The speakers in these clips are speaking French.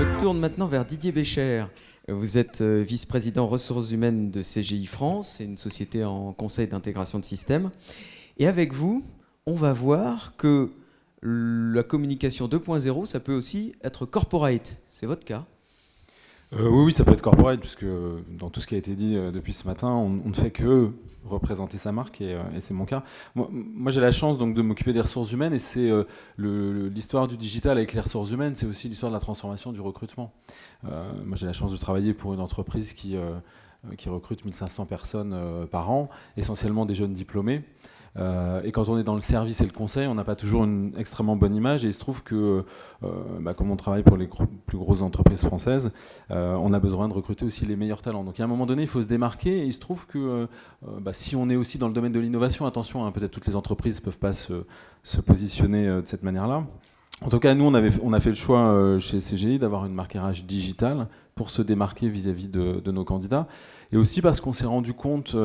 me tourne maintenant vers Didier Bécher. Vous êtes vice-président ressources humaines de CGI France, c'est une société en conseil d'intégration de systèmes. Et avec vous, on va voir que la communication 2.0, ça peut aussi être corporate. C'est votre cas? Oui, ça peut être corporate, puisque dans tout ce qui a été dit depuis ce matin, on ne fait que représenter sa marque, et c'est mon cas. Moi j'ai la chance donc, de m'occuper des ressources humaines, et c'est l'histoire du digital avec les ressources humaines, c'est aussi l'histoire de la transformation du recrutement. Moi j'ai la chance de travailler pour une entreprise qui recrute 1500 personnes par an, essentiellement des jeunes diplômés. Et quand on est dans le service et le conseil, on n'a pas toujours une extrêmement bonne image, et il se trouve que comme on travaille pour les plus grosses entreprises françaises, on a besoin de recruter aussi les meilleurs talents. Donc à un moment donné, il faut se démarquer, et il se trouve que si on est aussi dans le domaine de l'innovation, attention, hein, peut-être toutes les entreprises ne peuvent pas se positionner de cette manière-là. En tout cas, nous, on a fait le choix chez CGI d'avoir une marque RH digitale pour se démarquer vis-à-vis de nos candidats, et aussi parce qu'on s'est rendu compte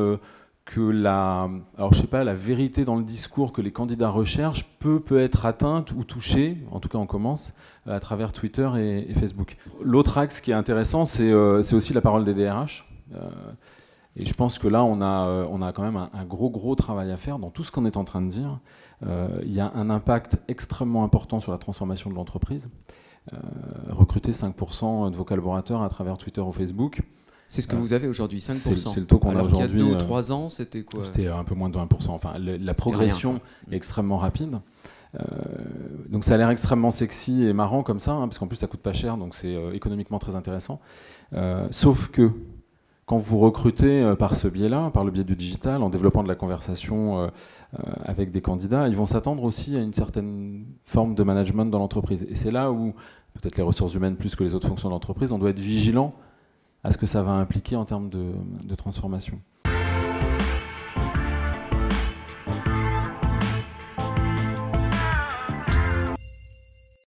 que la vérité dans le discours que les candidats recherchent peut être atteinte ou touchée, en tout cas on commence, à travers Twitter et Facebook. L'autre axe qui est intéressant, c'est aussi la parole des DRH. Et je pense que là, on a quand même un gros travail à faire dans tout ce qu'on est en train de dire. Il y a un impact extrêmement important sur la transformation de l'entreprise. Recruter 5% de vos collaborateurs à travers Twitter ou Facebook. C'est ce que vous avez aujourd'hui, 5%. C'est le taux qu'on a aujourd'hui. Alors qu'il y a 2 ou 3 ans, c'était quoi? C'était un peu moins de 1%. Enfin, la progression est extrêmement rapide. Donc ça a l'air extrêmement sexy et marrant comme ça, hein, parce qu'en plus ça coûte pas cher, donc c'est économiquement très intéressant. Sauf que quand vous recrutez par ce biais-là, par le biais du digital, en développant de la conversation avec des candidats, ils vont s'attendre aussi à une certaine forme de management dans l'entreprise. Et c'est là où, peut-être les ressources humaines plus que les autres fonctions de l'entreprise, on doit être vigilant à ce que ça va impliquer en termes de transformation.